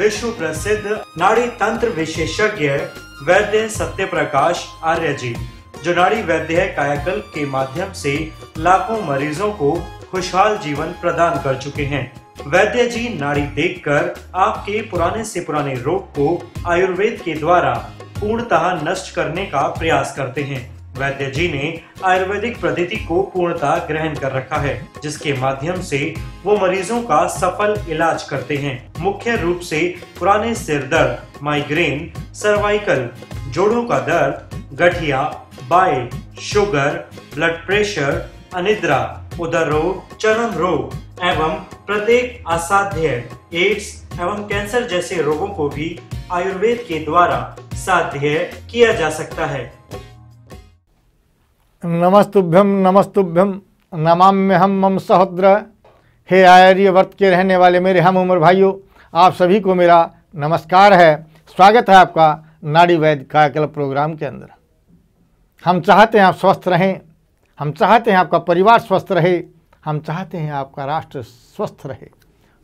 विश्व प्रसिद्ध नाड़ी तंत्र विशेषज्ञ वैद्य सत्यप्रकाश आर्य जी, जो नाड़ी वैद्य कायाकल्प के माध्यम से लाखों मरीजों को खुशहाल जीवन प्रदान कर चुके हैं। वैद्य जी नाड़ी देखकर आपके पुराने से पुराने रोग को आयुर्वेद के द्वारा पूर्णतः नष्ट करने का प्रयास करते हैं। वैद्य जी ने आयुर्वेदिक पद्धति को पूर्णतः ग्रहण कर रखा है, जिसके माध्यम से वो मरीजों का सफल इलाज करते हैं। मुख्य रूप से पुराने सिर दर्द, माइग्रेन, सर्वाइकल, जोड़ों का दर्द, गठिया, बाइल, शुगर, ब्लड प्रेशर, अनिद्रा, उदर रोग, चर्म रोग एवं प्रत्येक असाध्य एड्स एवं कैंसर जैसे रोगों को भी आयुर्वेद के द्वारा साध्य किया जा सकता है। नमस्तुभ्यम नमाम्यहम मम सहोदर। हे आर्यवर्त के रहने वाले मेरे हम उम्र भाइयों, आप सभी को मेरा नमस्कार है। स्वागत है आपका नाड़ी वैद्य कायाकल्प प्रोग्राम के अंदर। हम चाहते हैं आप स्वस्थ रहें, हम चाहते हैं आपका परिवार स्वस्थ रहे, हम चाहते हैं आपका राष्ट्र स्वस्थ रहे,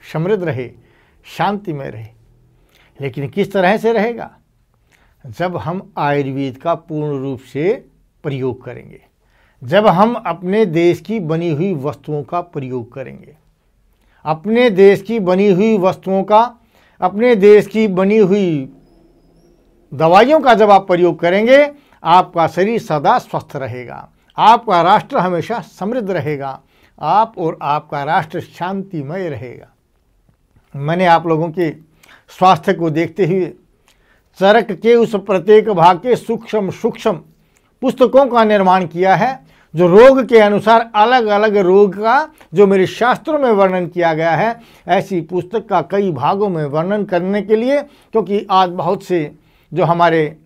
समृद्ध रहे, शांतिमय रहे। लेकिन किस तरह से रहेगा? जब हम आयुर्वेद का पूर्ण रूप से प्रयोग करेंगे, जब हम अपने देश की बनी हुई वस्तुओं का प्रयोग करेंगे। अपने देश की बनी हुई वस्तुओं का, अपने देश की बनी हुई दवाइयों का जब आप प्रयोग करेंगे, आपका शरीर सदा स्वस्थ रहेगा, आपका राष्ट्र हमेशा समृद्ध रहेगा, आप और आपका राष्ट्र शांतिमय रहेगा। मैंने आप लोगों के स्वास्थ्य को देखते हुए चरक के उस प्रत्येक भाग के सूक्ष्म सूक्ष्म पुस्तकों का निर्माण किया है, जो रोग के अनुसार अलग अलग रोग का जो मेरे शास्त्रों में वर्णन किया गया है। ऐसी पुस्तक का कई भागों में वर्णन करने के लिए, क्योंकि आज बहुत से जो हमारे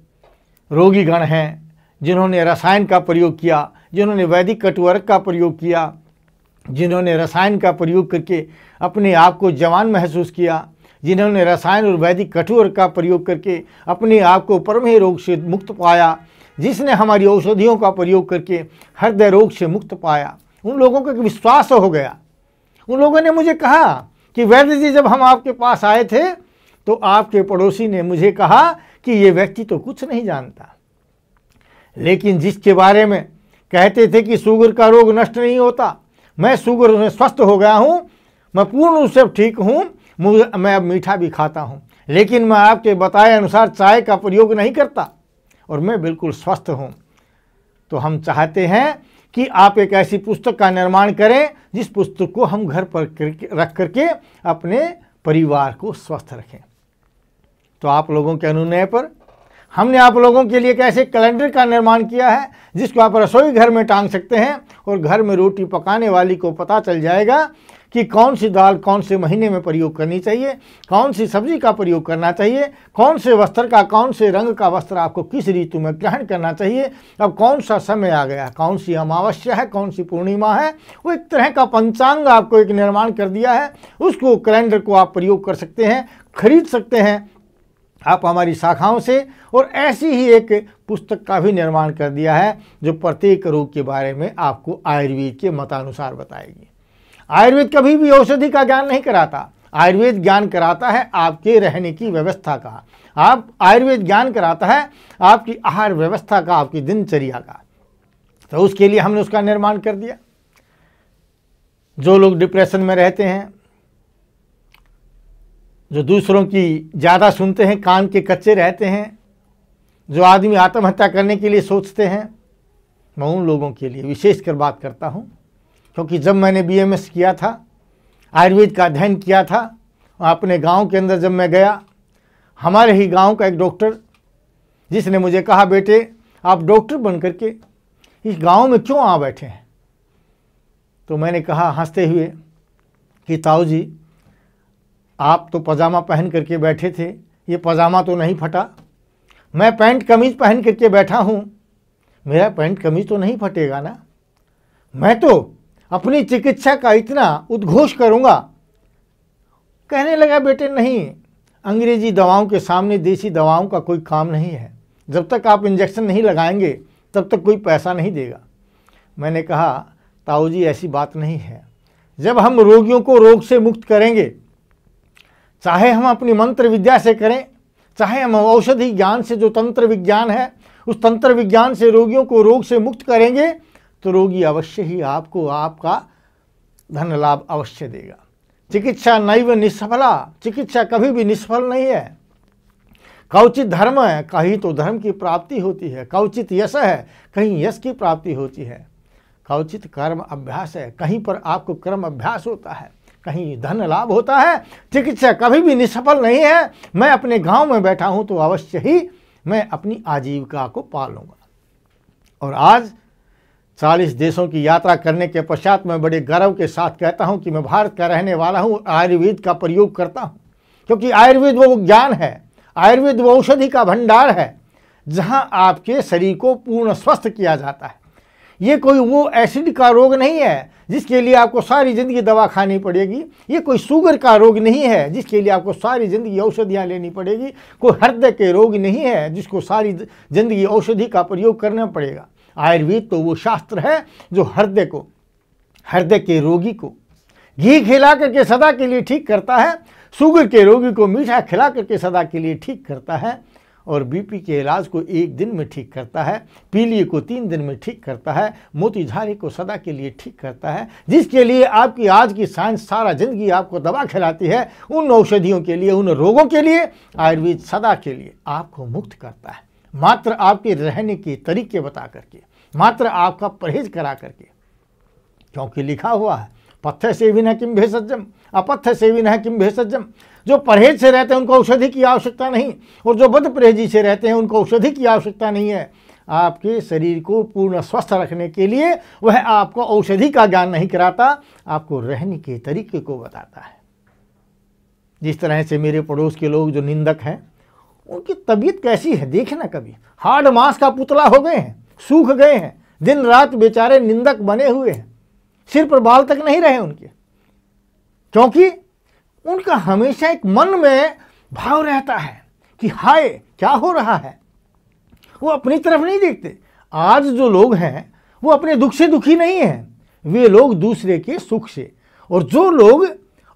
रोगीगण हैं, जिन्होंने रसायन का प्रयोग किया, जिन्होंने वैदिक कटुवर्क का प्रयोग किया, जिन्होंने रसायन का प्रयोग करके अपने आप को जवान महसूस किया, जिन्होंने रसायन और वैदिक कटुवर्क का प्रयोग करके अपने आप को प्रमेह रोग से मुक्त पाया, जिसने हमारी औषधियों का प्रयोग करके हृदय रोग से मुक्त पाया, उन लोगों को विश्वास हो गया। उन लोगों ने मुझे कहा कि वैद्य जी, जब हम आपके पास आए थे तो आपके पड़ोसी ने मुझे कहा कि ये व्यक्ति तो कुछ नहीं जानता, लेकिन जिसके बारे में कहते थे कि शुगर का रोग नष्ट नहीं होता, मैं शुगर में स्वस्थ हो गया हूँ, मैं पूर्ण रूप से ठीक हूँ, मैं अब मीठा भी खाता हूँ, लेकिन मैं आपके बताए अनुसार चाय का प्रयोग नहीं करता और मैं बिल्कुल स्वस्थ हूँ। तो हम चाहते हैं कि आप एक ऐसी पुस्तक का निर्माण करें जिस पुस्तक को हम घर पर रख करके अपने परिवार को स्वस्थ रखें। तो आप लोगों के अनुनय पर हमने आप लोगों के लिए एक ऐसे कैलेंडर का निर्माण किया है जिसको आप रसोई घर में टांग सकते हैं, और घर में रोटी पकाने वाली को पता चल जाएगा कि कौन सी दाल कौन से महीने में प्रयोग करनी चाहिए, कौन सी सब्जी का प्रयोग करना चाहिए, कौन से वस्त्र का, कौन से रंग का वस्त्र आपको किस ऋतु में ग्रहण करना चाहिए, अब कौन सा समय आ गया, कौन सी अमावस्या है, कौन सी पूर्णिमा है। वो एक तरह का पंचांग आपको एक निर्माण कर दिया है। उसको कैलेंडर को आप प्रयोग कर सकते हैं, खरीद सकते हैं आप हमारी शाखाओं से, और ऐसी ही एक पुस्तक का भी निर्माण कर दिया है जो प्रत्येक रोग के बारे में आपको आयुर्वेद के मतानुसार बताएगी। आयुर्वेद कभी भी औषधि का ज्ञान नहीं कराता, आयुर्वेद ज्ञान कराता है आपके रहने की व्यवस्था का। आयुर्वेद ज्ञान कराता है आपकी आहार व्यवस्था का, आपकी दिनचर्या का। तो उसके लिए हमने उसका निर्माण कर दिया। जो लोग डिप्रेशन में रहते हैं, जो दूसरों की ज़्यादा सुनते हैं, कान के कच्चे रहते हैं, जो आदमी आत्महत्या करने के लिए सोचते हैं, मैं उन लोगों के लिए विशेषकर बात करता हूँ। क्योंकि जब मैंने BMS किया था, आयुर्वेद का अध्ययन किया था, अपने गांव के अंदर जब मैं गया, हमारे ही गांव का एक डॉक्टर, जिसने मुझे कहा, बेटे आप डॉक्टर बन करके इस गांव में क्यों आ बैठे हैं? तो मैंने कहा हंसते हुए कि ताऊ जी, आप तो पजामा पहन करके बैठे थे, ये पजामा तो नहीं फटा। मैं पैंट कमीज पहन करके बैठा हूँ, मेरा पैंट कमीज तो नहीं फटेगा ना। मैं तो अपनी चिकित्सा का इतना उद्घोष करूँगा। कहने लगा, बेटे नहीं, अंग्रेजी दवाओं के सामने देसी दवाओं का कोई काम नहीं है। जब तक आप इंजेक्शन नहीं लगाएंगे तब तक कोई पैसा नहीं देगा। मैंने कहा, ताऊ जी ऐसी बात नहीं है। जब हम रोगियों को रोग से मुक्त करेंगे, चाहे हम अपनी मंत्र विद्या से करें, चाहे हम औषधि ज्ञान से, जो तंत्र विज्ञान है, उस तंत्र विज्ञान से रोगियों को रोग से मुक्त करेंगे तो रोगी अवश्य ही आपको आपका धन लाभ अवश्य देगा। चिकित्सा नैव निष्फला, चिकित्सा कभी भी निष्फल नहीं है। कौचित धर्म है, कहीं तो धर्म की प्राप्ति होती है। कौचित यश है, कहीं यश की प्राप्ति होती है। कौचित कर्म अभ्यास है, कहीं पर आपको कर्म अभ्यास होता है, कहीं धन लाभ होता है। चिकित्सा कभी भी निष्फल नहीं है। मैं अपने गांव में बैठा हूं तो अवश्य ही मैं अपनी आजीविका को पालूंगा। और आज 40 देशों की यात्रा करने के पश्चात मैं बड़े गर्व के साथ कहता हूं कि मैं भारत का रहने वाला हूं। आयुर्वेद का प्रयोग करता हूं, क्योंकि आयुर्वेद वो ज्ञान है, आयुर्वेद वो औषधि का भंडार है जहां आपके शरीर को पूर्ण स्वस्थ किया जाता है। ये कोई वो एसिड का रोग नहीं है जिसके लिए आपको सारी ज़िंदगी दवा खानी पड़ेगी। ये कोई शुगर का रोग नहीं है जिसके लिए आपको सारी ज़िंदगी औषधियाँ लेनी पड़ेगी। कोई हृदय के रोग नहीं है जिसको सारी ज़िंदगी औषधि का प्रयोग करना पड़ेगा। आयुर्वेद तो वो शास्त्र है जो हृदय के रोगी को घी खिला करके सदा के लिए ठीक करता है, शुगर के रोगी को मीठा खिला करके सदा के लिए ठीक करता है, और बीपी के इलाज को 1 दिन में ठीक करता है, पीलिया को 3 दिन में ठीक करता है, मोतीझारी को सदा के लिए ठीक करता है। जिसके लिए आपकी आज की साइंस सारा जिंदगी आपको दवा खिलाती है, उन औषधियों के लिए, उन रोगों के लिए आयुर्वेद सदा के लिए आपको मुक्त करता है। मात्र आपके रहने के तरीके बता करके, मात्र आपका परहेज करा करके। क्योंकि लिखा हुआ है पथ्य सेविनः किम भेषजम, अपथ्य सेविनः किम भेषजम। जो परहेज से रहते हैं उनको औषधि की आवश्यकता नहीं, और जो बद परहेजी से रहते हैं उनको औषधि की आवश्यकता नहीं है। आपके शरीर को पूर्ण स्वस्थ रखने के लिए वह आपको औषधि का ज्ञान नहीं कराता, आपको रहने के तरीके को बताता है। जिस तरह से मेरे पड़ोस के लोग जो निंदक हैं, उनकी तबीयत कैसी है देखना। कभी हार्ड मांस का पुतला हो गए हैं, सूख गए हैं, दिन रात बेचारे निंदक बने हुए हैं, सिर पर बाल तक नहीं रहे उनके, क्योंकि उनका हमेशा एक मन में भाव रहता है कि हाय क्या हो रहा है। वो अपनी तरफ नहीं देखते। आज जो लोग हैं वो अपने दुख से दुखी नहीं हैं, वे लोग दूसरे के सुख से। और जो लोग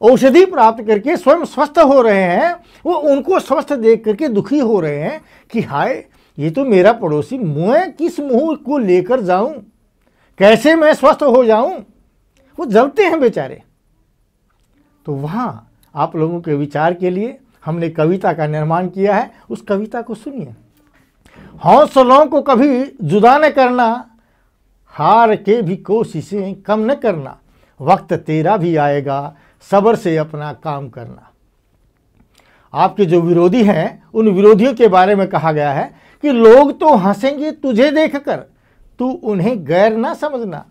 औषधि प्राप्त करके स्वयं स्वस्थ हो रहे हैं, वो उनको स्वस्थ देख करके दुखी हो रहे हैं कि हाय ये तो मेरा पड़ोसी, मैं किस मुंह को लेकर जाऊं, कैसे मैं स्वस्थ हो जाऊं। वो जलते हैं बेचारे। तो वहां आप लोगों के विचार के लिए हमने कविता का निर्माण किया है। उस कविता को सुनिए। हौसलों को कभी जुदा न करना, हार के भी कोशिशें कम न करना, वक्त तेरा भी आएगा, सब्र से अपना काम करना। आपके जो विरोधी हैं, उन विरोधियों के बारे में कहा गया है कि लोग तो हंसेंगे तुझे देखकर, तू उन्हें गैर ना समझना।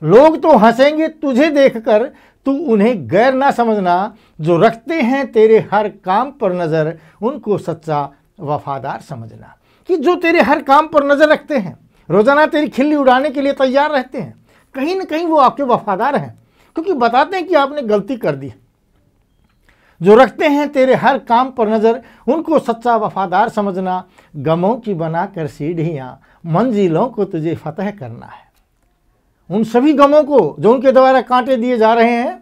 लोग तो हंसेंगे तुझे देखकर, तू उन्हें गैर ना समझना। जो रखते हैं तेरे हर काम पर नज़र, उनको सच्चा वफादार समझना। कि जो तेरे हर काम पर नज़र रखते हैं, रोज़ाना तेरी खिल्ली उड़ाने के लिए तैयार रहते हैं, कहीं ना कहीं वो आपके वफादार हैं, क्योंकि बताते हैं कि आपने गलती कर दी। जो रखते हैं तेरे हर काम पर नज़र, उनको सच्चा वफादार समझना। गमों की बनाकर सीढ़ियाँ, मंजिलों को तुझे फतह करना है। उन सभी गमों को जो उनके द्वारा कांटे दिए जा रहे हैं,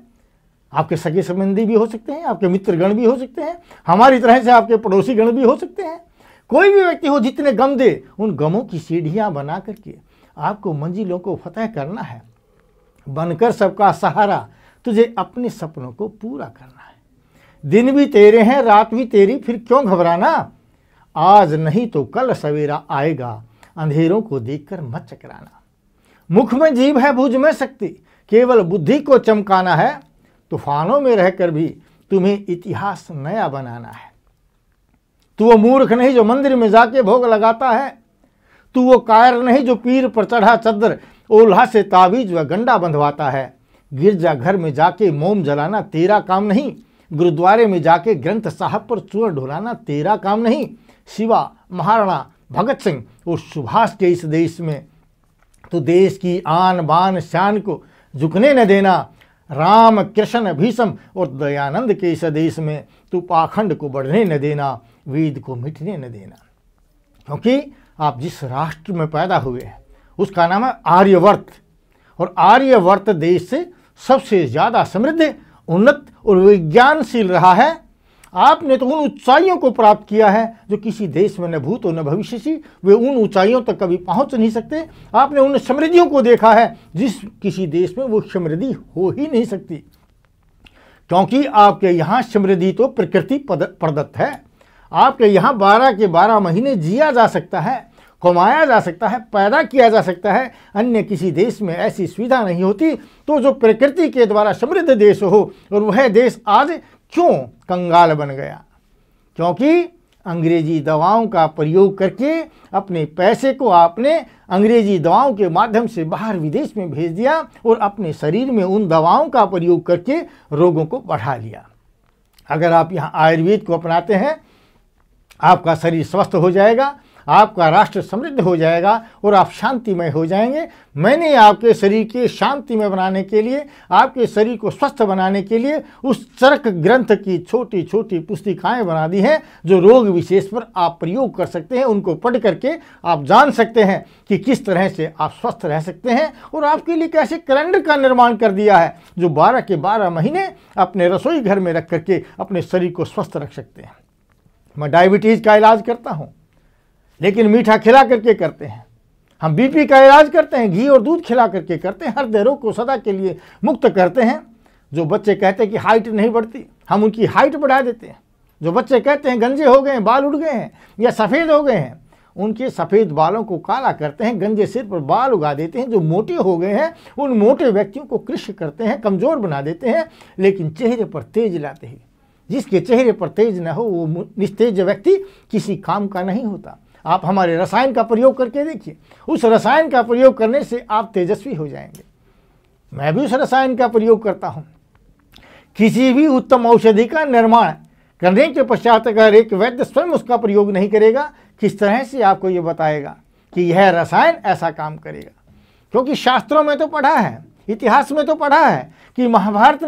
आपके सगे संबंधी भी हो सकते हैं, आपके मित्रगण भी हो सकते हैं, हमारी तरह से आपके पड़ोसी गण भी हो सकते हैं। कोई भी व्यक्ति हो, जितने गम दे, उन गमों की सीढ़ियाँ बना करके आपको मंजिलों को फतह करना है। बनकर सबका सहारा, तुझे अपने सपनों को पूरा करना है। दिन भी तेरे हैं, रात भी तेरी, फिर क्यों घबराना। आज नहीं तो कल सवेरा आएगा, अंधेरों को देखकर मत चकराना। मुख में जीभ है, भुज में शक्ति, केवल बुद्धि को चमकाना है। तूफानों में रहकर भी तुम्हें इतिहास नया बनाना है। तू वो मूर्ख नहीं जो मंदिर में जाके भोग लगाता है, तू वो कायर नहीं जो पीर पर चढ़ा चद्दर ओल्हा से ताबीज व गंडा बंधवाता है। गिरजा घर में जाके मोम जलाना तेरा काम नहीं, गुरुद्वारे में जाके ग्रंथ साहब पर चूर्ण ढोलाना तेरा काम नहीं। शिवा, महाराणा, भगत सिंह और सुभाष के इस देश में तो देश की आन बान शान को झुकने न देना। राम, कृष्ण, भीष्म और दयानंद के इस देश में तू पाखंड को बढ़ने न देना, वेद को मिटने न देना। क्योंकि आप जिस राष्ट्र में पैदा हुए हैं उसका नाम है आर्यवर्त, और आर्यवर्त देश से सबसे ज़्यादा समृद्ध, उन्नत और विज्ञानशील रहा है आपने तो उन ऊंचाइयों को प्राप्त किया है जो किसी देश में न भूत और न भविष्य, वे उन ऊंचाइयों तक कभी पहुंच नहीं सकते। आपने उन समृद्धियों को देखा है जिस किसी देश में वो समृद्धि हो ही नहीं सकती, क्योंकि आपके यहाँ समृद्धि तो प्रकृति प्रदत्त है। आपके यहाँ 12 के 12 महीने जिया जा सकता है, कमाया जा सकता है, पैदा किया जा सकता है। अन्य किसी देश में ऐसी सुविधा नहीं होती। तो जो प्रकृति के द्वारा समृद्ध देश हो, और वह देश आज क्यों कंगाल बन गया? क्योंकि अंग्रेजी दवाओं का प्रयोग करके अपने पैसे को आपने अंग्रेजी दवाओं के माध्यम से बाहर विदेश में भेज दिया और अपने शरीर में उन दवाओं का प्रयोग करके रोगों को बढ़ा लिया। अगर आप यहाँ आयुर्वेद को अपनाते हैं, आपका शरीर स्वस्थ हो जाएगा, आपका राष्ट्र समृद्ध हो जाएगा और आप शांतिमय हो जाएंगे। मैंने आपके शरीर के शांतिमय बनाने के लिए, आपके शरीर को स्वस्थ बनाने के लिए उस चरक ग्रंथ की छोटी छोटी पुस्तिकाएं बना दी हैं, जो रोग विशेष पर आप प्रयोग कर सकते हैं। उनको पढ़ करके आप जान सकते हैं कि किस तरह से आप स्वस्थ रह सकते हैं। और आपके लिए कैसे कैलेंडर का निर्माण कर दिया है, जो 12 के 12 महीने अपने रसोई घर में रख करके अपने शरीर को स्वस्थ रख सकते हैं। मैं डायबिटीज़ का इलाज करता हूँ, लेकिन मीठा खिला करके करते हैं। हम बीपी का इलाज करते हैं, घी और दूध खिला करके करते हैं। हृदय रोग को सदा के लिए मुक्त करते हैं। जो बच्चे कहते हैं कि हाइट नहीं बढ़ती, हम उनकी हाइट बढ़ा देते हैं। जो बच्चे कहते हैं गंजे हो गए हैं, बाल उड़ गए हैं या सफ़ेद हो गए हैं, उनके सफ़ेद बालों को काला करते हैं, गंजे सिर पर बाल उगा देते हैं। जो मोटे हो गए हैं, उन मोटे व्यक्तियों को कृष्ण करते हैं, कमज़ोर बना देते हैं, लेकिन चेहरे पर तेज लाते हैं। जिसके चेहरे पर तेज न हो, वो निस्तेज व्यक्ति किसी काम का नहीं होता। आप हमारे रसायन का प्रयोग करके देखिए, उस रसायन का प्रयोग करने से आप तेजस्वी हो जाएंगे। मैं भी उस रसायन का प्रयोग करता हूँ। किसी भी उत्तम औषधि का निर्माण करने के पश्चात अगर एक वैद्य स्वयं उसका प्रयोग नहीं करेगा, किस तरह से आपको ये बताएगा कि यह रसायन ऐसा काम करेगा? क्योंकि शास्त्रों में तो पढ़ा है, इतिहास में तो पढ़ा है कि महाभारत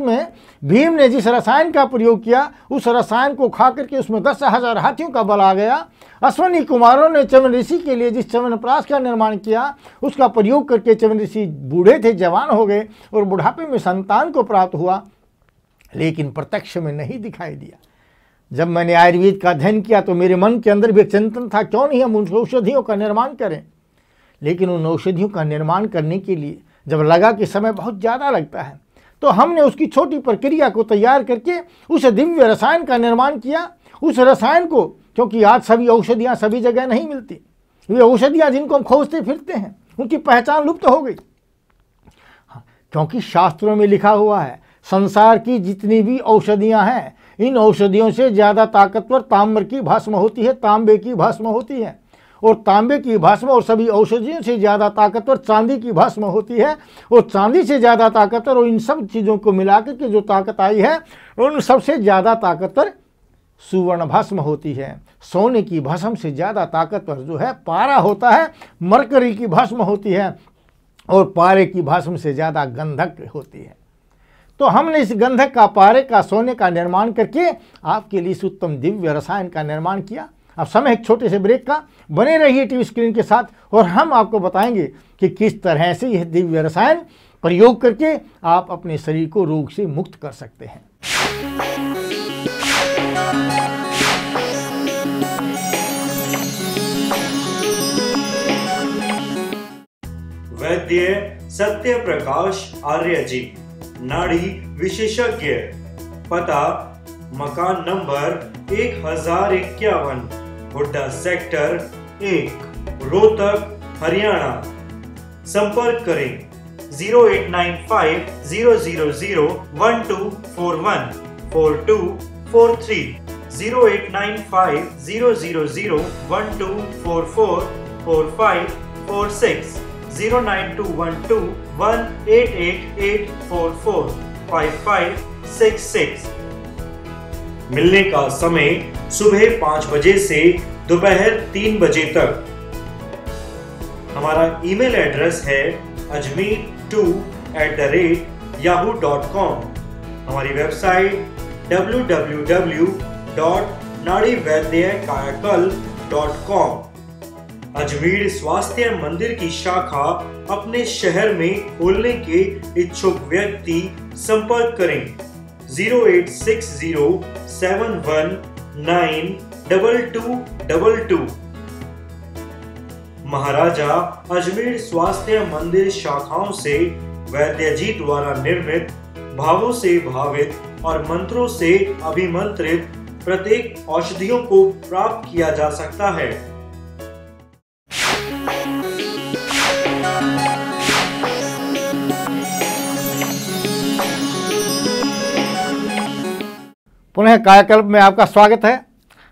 में भीम ने जिस रसायन का प्रयोग किया, उस रसायन को खा करके उसमें 10,000 हाथियों का बल आ गया। अश्वनी कुमारों ने चवन ऋषि के लिए जिस च्यवनप्राश का निर्माण किया, उसका प्रयोग करके चवन ऋषि बूढ़े थे, जवान हो गए और बुढ़ापे में संतान को प्राप्त हुआ, लेकिन प्रत्यक्ष में नहीं दिखाई दिया। जब मैंने आयुर्वेद का अध्ययन किया तो मेरे मन के अंदर भी एक चिंतन था, क्यों नहीं हम उन औषधियों का निर्माण करें। लेकिन उन औषधियों का निर्माण करने के लिए जब लगा कि समय बहुत ज़्यादा लगता है, तो हमने उसकी छोटी प्रक्रिया को तैयार करके उस दिव्य रसायन का निर्माण किया। उस रसायन को, क्योंकि आज सभी औषधियाँ सभी जगह नहीं मिलती, वे औषधियाँ जिनको हम खोजते फिरते हैं, उनकी पहचान लुप्त हो गई। क्योंकि शास्त्रों में लिखा हुआ है, संसार की जितनी भी औषधियाँ हैं, इन औषधियों से ज़्यादा ताकतवर ताम्र की भस्म होती है, तांबे की भस्म होती है, और तांबे की भस्म और सभी औषधियों से ज़्यादा ताकतवर चांदी की भस्म होती है, और चांदी से ज़्यादा ताकतवर, और इन सब चीज़ों को मिलाकर के जो ताकत आई है, उन सबसे ज़्यादा ताकतवर सुवर्ण भस्म होती है। सोने की भस्म से ज़्यादा ताकतवर जो है पारा होता है, मरकरी की भस्म होती है, और पारे की भस्म से ज़्यादा गंधक होती है। तो हमने इस गंधक का, पारे का, सोने का निर्माण करके आपके लिए इस उत्तम दिव्य रसायन का निर्माण किया। अब समय एक छोटे से ब्रेक का, बने रहिए टीवी स्क्रीन के साथ और हम आपको बताएंगे कि किस तरह से यह दिव्य रसायन प्रयोग करके आप अपने शरीर को रोग से मुक्त कर सकते हैं। वैद्य सत्य प्रकाश आर्य जी, नाड़ी विशेषज्ञ, पता मकान नंबर 1051, हुड्डा सेक्टर 1, रोहतक, हरियाणा। संपर्क करें 0895-000-1241 4243, 0895-000-1244 4546, 09212-188844 5566। मिलने का समय सुबह 5 बजे से दोपहर 3 बजे तक। हमारा ईमेल एड्रेस है ajmer2@yahoo.com। हमारी वेबसाइट www.nadivaidyaKayakal.com। अजमेर स्वास्थ्य मंदिर की शाखा अपने शहर में खोलने के इच्छुक व्यक्ति संपर्क करें 0860719222। महाराजा अजमेर स्वास्थ्य मंदिर शाखाओं से वैद्य जी द्वारा निर्मित, भावों से भावित और मंत्रों से अभिमंत्रित प्रत्येक औषधियों को प्राप्त किया जा सकता है। पुनः कायाकल्प में आपका स्वागत है।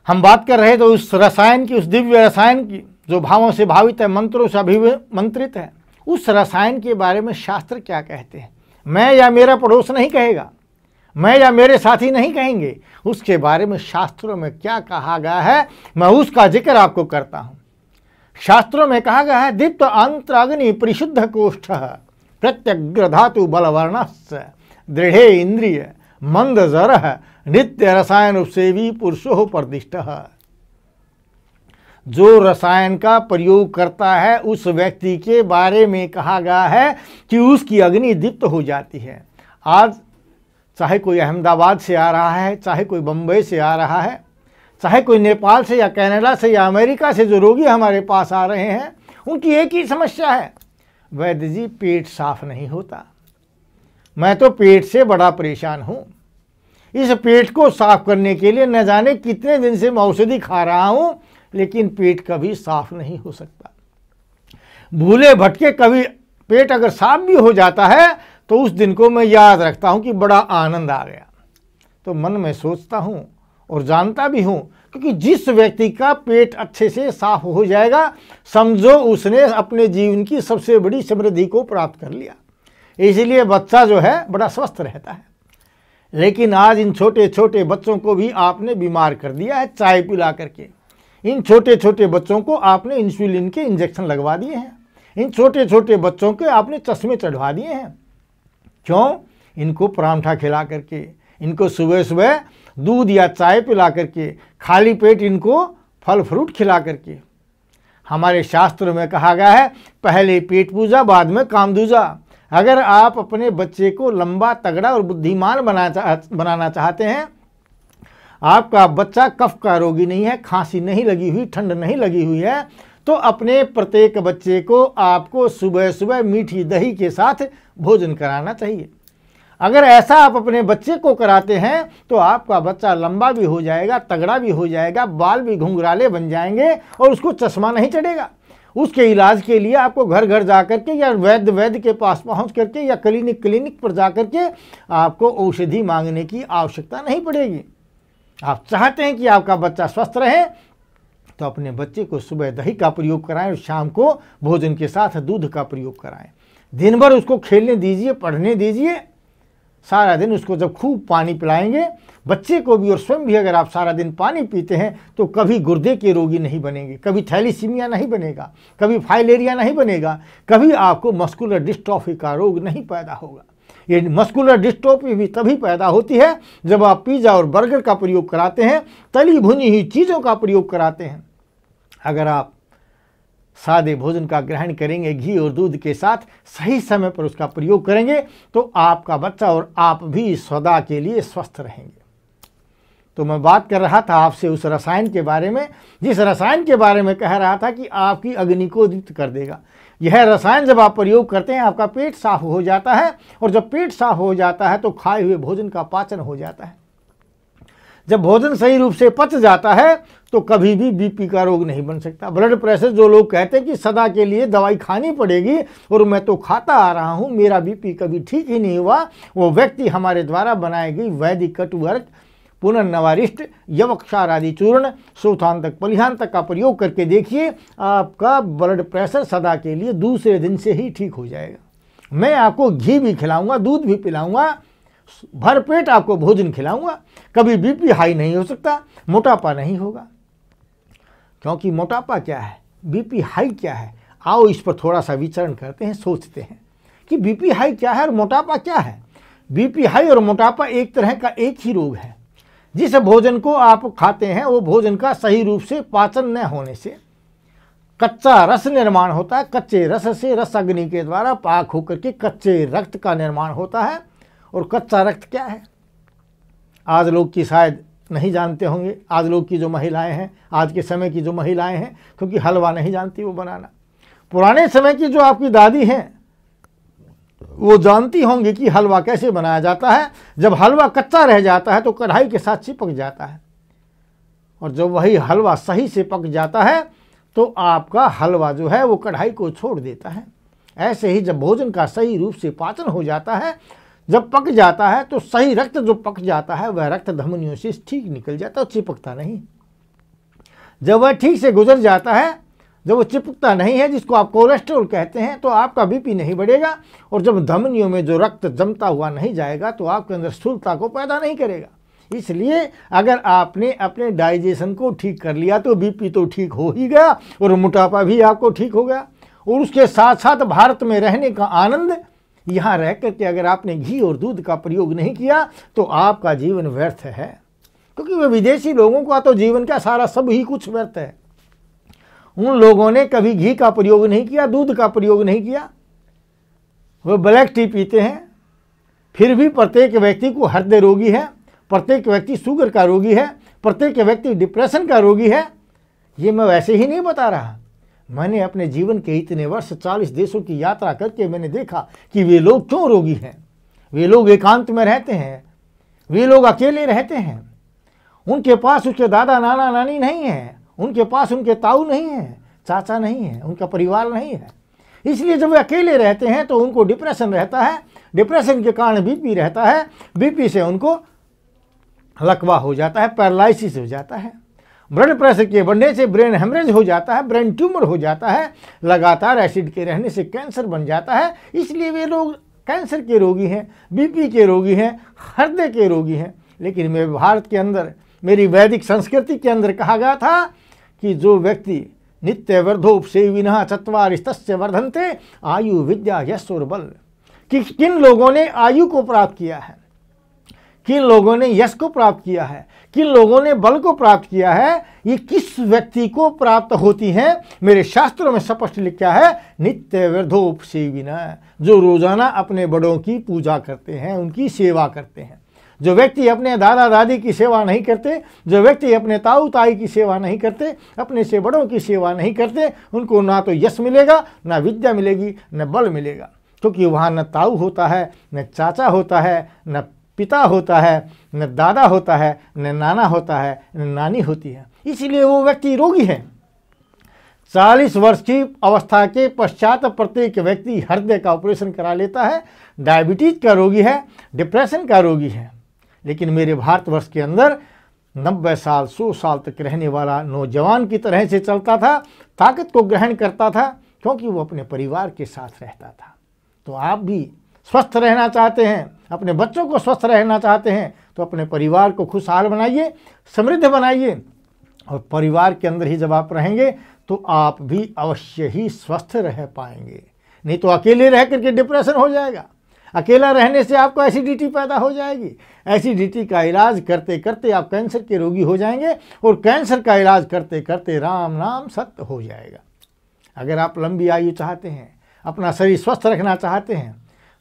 हम बात कर रहे तो उस रसायन की, उस दिव्य रसायन की जो भावों से भावित है, मंत्रों से अभिमंत्रित है, उस रसायन के बारे में शास्त्र क्या कहते हैं। मैं या मेरा पड़ोस नहीं कहेगा, मैं या मेरे साथी नहीं कहेंगे, उसके बारे में शास्त्रों में क्या कहा गया है, मैं उसका जिक्र आपको करता हूं। शास्त्रों में कहा गया है, दीप्त अंतराग्नि परिशुद्ध कोष्ठ प्रत्यग्र धातु बलवर्णस्य दृढ़े इंद्रिय मंद जर नित्य रसायन उपसेवी पुरुषो प्रतिष्ठ। जो रसायन का प्रयोग करता है उस व्यक्ति के बारे में कहा गया है कि उसकी अग्नि दीप्त हो जाती है। आज चाहे कोई अहमदाबाद से आ रहा है, चाहे कोई बम्बई से आ रहा है, चाहे कोई नेपाल से या कनाडा से या अमेरिका से जो रोगी हमारे पास आ रहे हैं, उनकी एक ही समस्या है, वैद्य जी पेट साफ नहीं होता, मैं तो पेट से बड़ा परेशान हूँ, इस पेट को साफ करने के लिए न जाने कितने दिन से मैं औषधि खा रहा हूँ, लेकिन पेट कभी साफ नहीं हो सकता। भूले भटके कभी पेट अगर साफ भी हो जाता है तो उस दिन को मैं याद रखता हूँ कि बड़ा आनंद आ गया। तो मन में सोचता हूँ और जानता भी हूँ, क्योंकि जिस व्यक्ति का पेट अच्छे से साफ हो जाएगा, समझो उसने अपने जीवन की सबसे बड़ी समृद्धि को प्राप्त कर लिया। इसलिए बच्चा जो है बड़ा स्वस्थ रहता है। लेकिन आज इन छोटे छोटे बच्चों को भी आपने बीमार कर दिया है चाय पिला करके। इन छोटे छोटे बच्चों को आपने इंसुलिन के इंजेक्शन लगवा दिए हैं, इन छोटे छोटे बच्चों के आपने चश्मे चढ़वा दिए हैं। क्यों? इनको परांठा खिला करके, इनको सुबह सुबह दूध या चाय पिला करके, खाली पेट इनको फल फ्रूट खिला करके। हमारे शास्त्रों में कहा गया है, पहले पेट पूजा बाद में काम दूजा। अगर आप अपने बच्चे को लंबा, तगड़ा और बुद्धिमान बनाना चाहते हैं, आपका बच्चा कफ का रोगी नहीं है, खांसी नहीं लगी हुई, ठंड नहीं लगी हुई है, तो अपने प्रत्येक बच्चे को आपको सुबह सुबह मीठी दही के साथ भोजन कराना चाहिए। अगर ऐसा आप अपने बच्चे को कराते हैं तो आपका बच्चा लंबा भी हो जाएगा, तगड़ा भी हो जाएगा, बाल भी घुंघराले बन जाएंगे और उसको चश्मा नहीं चढ़ेगा। उसके इलाज के लिए आपको घर घर जा करके या वैद्य के पास पहुंच करके या क्लिनिक पर जा करके आपको औषधि मांगने की आवश्यकता नहीं पड़ेगी। आप चाहते हैं कि आपका बच्चा स्वस्थ रहे तो अपने बच्चे को सुबह दही का प्रयोग कराएं और शाम को भोजन के साथ दूध का प्रयोग कराएं। दिन भर उसको खेलने दीजिए, पढ़ने दीजिए, सारा दिन उसको जब खूब पानी पिलाएंगे, बच्चे को भी और स्वयं भी अगर आप सारा दिन पानी पीते हैं तो कभी गुर्दे के रोगी नहीं बनेंगे, कभी थैलीसीमिया नहीं बनेगा, कभी फाइलेरिया नहीं बनेगा, कभी आपको मस्कुलर डिस्ट्रॉफी का रोग नहीं पैदा होगा। ये मस्कुलर डिस्ट्रोफी भी तभी पैदा होती है जब आप पिज़्ज़ा और बर्गर का प्रयोग कराते हैं, तली भुनी हुई चीज़ों का प्रयोग कराते हैं। अगर आप सादे भोजन का ग्रहण करेंगे, घी और दूध के साथ सही समय पर उसका प्रयोग करेंगे, तो आपका बच्चा और आप भी सदा के लिए स्वस्थ रहेंगे। तो मैं बात कर रहा था आपसे उस रसायन के बारे में, जिस रसायन के बारे में कह रहा था कि आपकी अग्नि को दीप्त कर देगा। यह रसायन जब आप प्रयोग करते हैं आपका पेट साफ हो जाता है, और जब पेट साफ हो जाता है तो खाए हुए भोजन का पाचन हो जाता है। जब भोजन सही रूप से पच जाता है तो कभी भी बीपी का रोग नहीं बन सकता। ब्लड प्रेशर, जो लोग कहते हैं कि सदा के लिए दवाई खानी पड़ेगी और मैं तो खाता आ रहा हूँ, मेरा बीपी कभी ठीक ही नहीं हुआ, वो व्यक्ति हमारे द्वारा बनाई गई वैदिक कटुवर्क, पुनर्नवारिष्ट, यवक्षार आदि चूर्ण, शोथांतक, पलिहांतक का प्रयोग करके देखिए, आपका ब्लड प्रेशर सदा के लिए दूसरे दिन से ही ठीक हो जाएगा। मैं आपको घी भी खिलाऊंगा, दूध भी पिलाऊंगा, भरपेट आपको भोजन खिलाऊंगा, कभी बीपी हाई नहीं हो सकता, मोटापा नहीं होगा। क्योंकि मोटापा क्या है, बीपी हाई क्या है, आओ इस पर थोड़ा सा विचरण करते हैं, सोचते हैं कि बीपी हाई क्या है और मोटापा क्या है। बीपी हाई और मोटापा एक तरह का एक ही रोग है। जिस भोजन को आप खाते हैं वो भोजन का सही रूप से पाचन न होने से कच्चा रस निर्माण होता है। कच्चे रस से रस अग्नि के द्वारा पाक होकर के कच्चे रक्त का निर्माण होता है। और कच्चा रक्त क्या है? आज लोग की शायद नहीं जानते होंगे, आज लोग की जो महिलाएं हैं, आज के समय की जो महिलाएं हैं, क्योंकि हलवा नहीं जानती वो बनाना। पुराने समय की जो आपकी दादी हैं वो जानती होंगी कि हलवा कैसे बनाया जाता है। जब हलवा कच्चा रह जाता है तो कढ़ाई के साथ चिपक जाता है, और जब वही हलवा सही से पक जाता है तो आपका हलवा जो है वो कढ़ाई को छोड़ देता है। ऐसे ही जब भोजन का सही रूप से पाचन हो जाता है, जब पक जाता है तो सही रक्त जो पक जाता है वह रक्त धमनियों से ठीक निकल जाता है, चिपकता नहीं। जब वह ठीक से गुजर जाता है, जब वो चिपकता नहीं है, जिसको आप कोलेस्ट्रॉल कहते हैं, तो आपका बीपी नहीं बढ़ेगा। और जब धमनियों में जो रक्त जमता हुआ नहीं जाएगा तो आपके अंदर स्थूलता को पैदा नहीं करेगा। इसलिए अगर आपने अपने डाइजेशन को ठीक कर लिया तो बीपी तो ठीक हो ही गया और मोटापा भी आपको ठीक हो गया। और उसके साथ साथ भारत में रहने का आनंद, यहाँ रह करके अगर आपने घी और दूध का प्रयोग नहीं किया तो आपका जीवन व्यर्थ है, क्योंकि वह विदेशी लोगों का तो जीवन का सारा सब ही कुछ व्यर्थ है। उन लोगों ने कभी घी का प्रयोग नहीं किया, दूध का प्रयोग नहीं किया, वह ब्लैक टी पीते हैं। फिर भी प्रत्येक व्यक्ति को हृदय रोगी है, प्रत्येक व्यक्ति शुगर का रोगी है, प्रत्येक व्यक्ति डिप्रेशन का रोगी है। ये मैं वैसे ही नहीं बता रहा, मैंने अपने जीवन के इतने वर्ष 40 देशों की यात्रा करके मैंने देखा कि वे लोग क्यों रोगी हैं। वे लोग एकांत में रहते हैं, वे लोग अकेले रहते हैं, उनके पास उसके दादा नाना नानी नहीं है, उनके पास उनके ताऊ नहीं है, चाचा नहीं है, उनका परिवार नहीं है। इसलिए जब वे अकेले रहते हैं तो उनको डिप्रेशन रहता है, डिप्रेशन के कारण बीपी रहता है, बीपी से उनको लकवा हो जाता है, पैरालिसिस हो जाता है, ब्लड प्रेशर के बढ़ने से ब्रेन हेमरेज हो जाता है, ब्रेन ट्यूमर हो जाता है, लगातार एसिड के रहने से कैंसर बन जाता है। इसलिए वे लोग कैंसर के रोगी हैं, बीपी के रोगी हैं, हृदय के रोगी हैं। लेकिन मेरे भारत के अंदर, मेरी वैदिक संस्कृति के अंदर कहा गया था कि जो व्यक्ति नित्य वर्धोपसेविनः चत्वारिस्तस्य वर्धन्ते आयु विद्या यश और बल, कि किन लोगों ने आयु को प्राप्त किया है, किन लोगों ने यश को प्राप्त किया है, किन लोगों ने बल को प्राप्त किया है, ये किस व्यक्ति को प्राप्त होती हैं। मेरे शास्त्रों में स्पष्ट लिखा है, नित्य वर्धोपसेविनः, जो रोजाना अपने बड़ों की पूजा करते हैं, उनकी सेवा करते हैं। जो व्यक्ति अपने दादा दादी की सेवा नहीं करते, जो व्यक्ति अपने ताऊ ताई की सेवा नहीं करते, अपने से बड़ों की सेवा नहीं करते, उनको ना तो यश मिलेगा, ना विद्या मिलेगी, न बल मिलेगा। क्योंकि वहाँ न ताऊ होता है, न चाचा होता है, न पिता होता है, न दादा होता है, न नाना होता है, न नानी होती है। इसलिए वो व्यक्ति रोगी है। 40 वर्ष की अवस्था के पश्चात प्रत्येक व्यक्ति हृदय का ऑपरेशन करा लेता है, डायबिटीज का रोगी है, डिप्रेशन का रोगी है। लेकिन मेरे भारतवर्ष के अंदर 90 साल 100 साल तक रहने वाला नौजवान की तरह से चलता था, ताकत को ग्रहण करता था, क्योंकि वो अपने परिवार के साथ रहता था। तो आप भी स्वस्थ रहना चाहते हैं, अपने बच्चों को स्वस्थ रहना चाहते हैं, तो अपने परिवार को खुशहाल बनाइए, समृद्ध बनाइए। और परिवार के अंदर ही जब आप रहेंगे तो आप भी अवश्य ही स्वस्थ रह पाएंगे। नहीं तो अकेले रह करके डिप्रेशन हो जाएगा, अकेला रहने से आपको एसिडिटी पैदा हो जाएगी, एसिडिटी का इलाज करते करते आप कैंसर के रोगी हो जाएंगे, और कैंसर का इलाज करते करते राम नाम सत्य हो जाएगा। अगर आप लंबी आयु चाहते हैं, अपना शरीर स्वस्थ रखना चाहते हैं,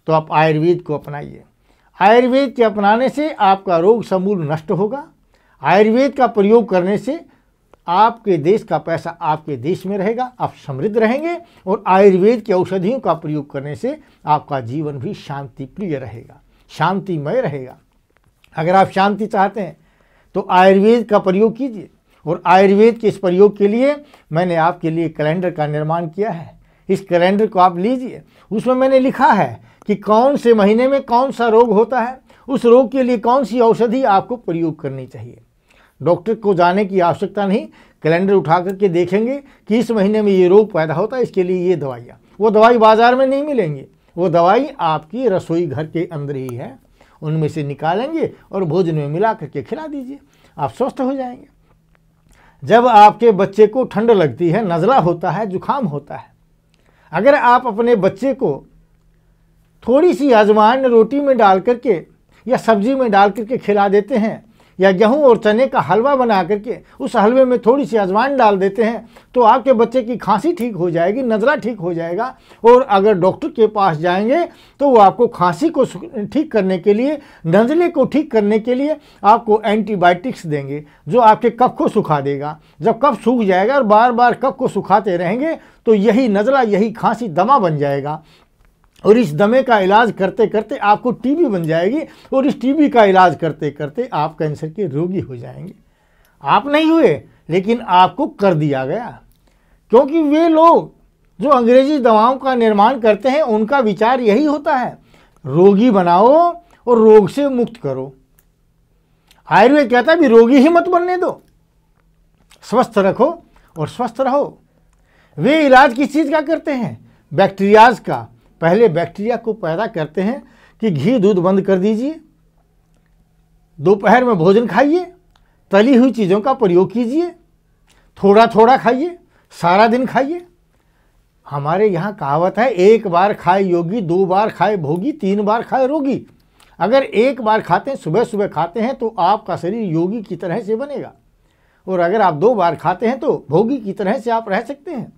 तो आप आयुर्वेद को अपनाइए। आयुर्वेद के अपनाने से आपका रोग समूल नष्ट होगा। आयुर्वेद का प्रयोग करने से आपके देश का पैसा आपके देश में रहेगा, आप समृद्ध रहेंगे। और आयुर्वेद की औषधियों का प्रयोग करने से आपका जीवन भी शांति प्रिय रहेगा, शांतिमय रहेगा। अगर आप शांति चाहते हैं तो आयुर्वेद का प्रयोग कीजिए। और आयुर्वेद के इस प्रयोग के लिए मैंने आपके लिए कैलेंडर का निर्माण किया है। इस कैलेंडर को आप लीजिए, उसमें मैंने लिखा है कि कौन से महीने में कौन सा रोग होता है, उस रोग के लिए कौन सी औषधि आपको प्रयोग करनी चाहिए। डॉक्टर को जाने की आवश्यकता नहीं, कैलेंडर उठा करके देखेंगे कि इस महीने में ये रोग पैदा होता है, इसके लिए ये दवाइयाँ। वो दवाई बाजार में नहीं मिलेंगी, वो दवाई आपकी रसोई घर के अंदर ही है, उनमें से निकालेंगे और भोजन में मिला करके खिला दीजिए, आप स्वस्थ हो जाएंगे। जब आपके बच्चे को ठंड लगती है, नज़ला होता है, जुकाम होता है, अगर आप अपने बच्चे को थोड़ी सी अजवाइन रोटी में डाल करके या सब्जी में डाल करके खिला देते हैं, या गेहूं और चने का हलवा बना करके उस हलवे में थोड़ी सी अजवाइन डाल देते हैं तो आपके बच्चे की खांसी ठीक हो जाएगी, नज़ला ठीक हो जाएगा। और अगर डॉक्टर के पास जाएंगे तो वो आपको खांसी को ठीक करने के लिए, नज़ले को ठीक करने के लिए आपको एंटीबायोटिक्स देंगे जो आपके कफ को सुखा देगा। जब कफ सूख जाएगा और बार बार कफ को सुखाते रहेंगे तो यही नज़ला, यही खांसी दमा बन जाएगा और इस दमे का इलाज करते करते आपको टीबी बन जाएगी और इस टीबी का इलाज करते करते आप कैंसर के रोगी हो जाएंगे। आप नहीं हुए लेकिन आपको कर दिया गया, क्योंकि वे लोग जो अंग्रेजी दवाओं का निर्माण करते हैं उनका विचार यही होता है, रोगी बनाओ और रोग से मुक्त करो। आयुर्वेद कहता है भी रोगी ही मत बनने दो, स्वस्थ रखो और स्वस्थ रहो। वे इलाज किस चीज़ का करते हैं? बैक्टीरियाज का। पहले बैक्टीरिया को पैदा करते हैं कि घी दूध बंद कर दीजिए, दोपहर में भोजन खाइए, तली हुई चीज़ों का प्रयोग कीजिए, थोड़ा थोड़ा खाइए, सारा दिन खाइए। हमारे यहाँ कहावत है, एक बार खाए योगी, दो बार खाए भोगी, तीन बार खाए रोगी। अगर एक बार खाते हैं, सुबह सुबह खाते हैं तो आपका शरीर योगी की तरह से बनेगा, और अगर आप दो बार खाते हैं तो भोगी की तरह से आप रह सकते हैं।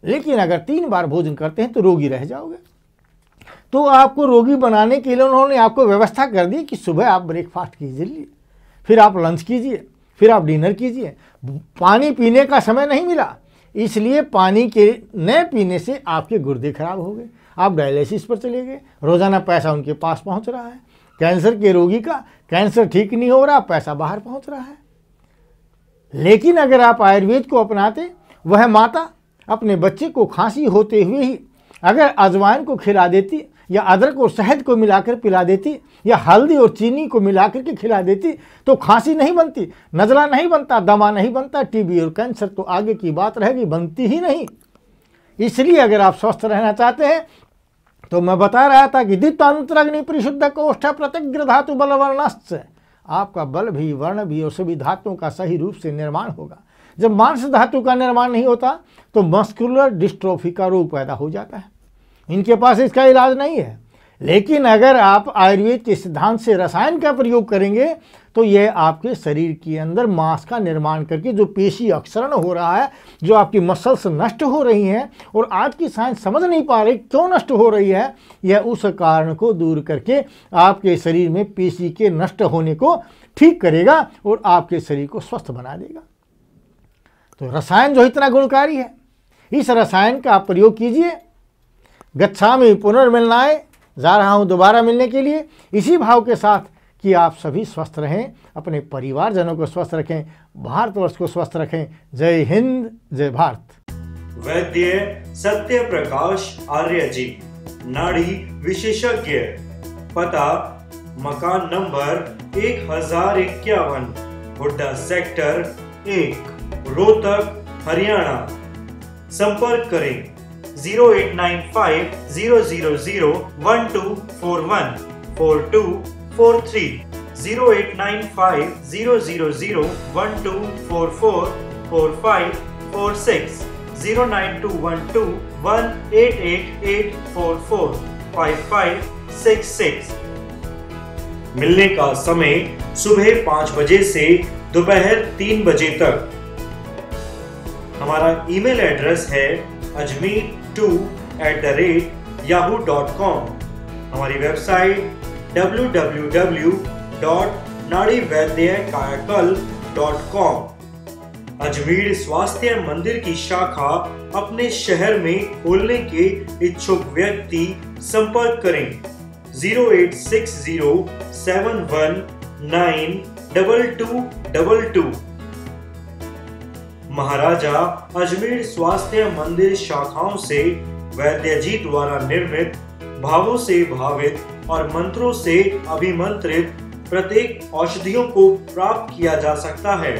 लेकिन अगर तीन बार भोजन करते हैं तो रोगी रह जाओगे। तो आपको रोगी बनाने के लिए उन्होंने आपको व्यवस्था कर दी कि सुबह आप ब्रेकफास्ट कीजिए, फिर आप लंच कीजिए, फिर आप डिनर कीजिए। पानी पीने का समय नहीं मिला, इसलिए पानी के न पीने से आपके गुर्दे खराब हो गए, आप डायलिसिस पर चले गए, रोज़ाना पैसा उनके पास पहुंच रहा है। कैंसर के रोगी का कैंसर ठीक नहीं हो रहा, पैसा बाहर पहुंच रहा है। लेकिन अगर आप आयुर्वेद को अपनाते, वह माता अपने बच्चे को खांसी होते हुए ही अगर अजवाइन को खिला देती या अदरक और शहद को मिलाकर पिला देती या हल्दी और चीनी को मिलाकर के खिला देती तो खांसी नहीं बनती, नज़ला नहीं बनता, दमा नहीं बनता, टीबी और कैंसर तो आगे की बात रहेगी, बनती ही नहीं। इसलिए अगर आप स्वस्थ रहना चाहते हैं तो मैं बता रहा था कि दित्वांतराग्नि परिशुद्ध कोष्ठ प्रतिग्र धातु बल वर्णश्च, आपका बल भी, वर्ण भी और सभी धातुओं का सही रूप से निर्माण होगा। जब मांस धातु का निर्माण नहीं होता तो मस्कुलर डिस्ट्रोफी का रोग पैदा हो जाता है। इनके पास इसका इलाज नहीं है। लेकिन अगर आप आयुर्वेद के सिद्धांत से रसायन का प्रयोग करेंगे तो यह आपके शरीर के अंदर मांस का निर्माण करके जो पेशी अक्षरण हो रहा है, जो आपकी मसल्स नष्ट हो रही हैं और आज की साइंस समझ नहीं पा रही क्यों नष्ट हो रही है, यह उस कारण को दूर करके आपके शरीर में पेशी के नष्ट होने को ठीक करेगा और आपके शरीर को स्वस्थ बना देगा। तो रसायन जो इतना गुणकारी है, इस रसायन का आप प्रयोग कीजिए। गच्छामि पुनर्मिलनाय, जा रहा हूँ दोबारा मिलने के लिए, इसी भाव के साथ कि आप सभी स्वस्थ रहें, अपने परिवारजनों को स्वस्थ रखें, भारतवर्ष को स्वस्थ रखें। जय हिंद, जय भारत। वैद्य सत्य प्रकाश आर्य जी, नाड़ी विशेषज्ञ, पता मकान नंबर 1051, हुड्डा सेक्टर 1, रोहतक, हरियाणा। संपर्क करें 0895 000 1241 4243, 0895 000 1244 4546, 09212 188844 5566। मिलने का समय सुबह 5 बजे से दोपहर 3 बजे तक। हमारा ईमेल एड्रेस है ajmer2@yahoo.com। हमारी वेबसाइट www.nadivaidyaKayakal.com। अजमेर स्वास्थ्य मंदिर की शाखा अपने शहर में खोलने के इच्छुक व्यक्ति संपर्क करें 0860719222। महाराजा अजमेर स्वास्थ्य मंदिर शाखाओं से वैद्य जी द्वारा निर्मित, भावों से भावित और मंत्रों से अभिमंत्रित प्रत्येक औषधियों को प्राप्त किया जा सकता है।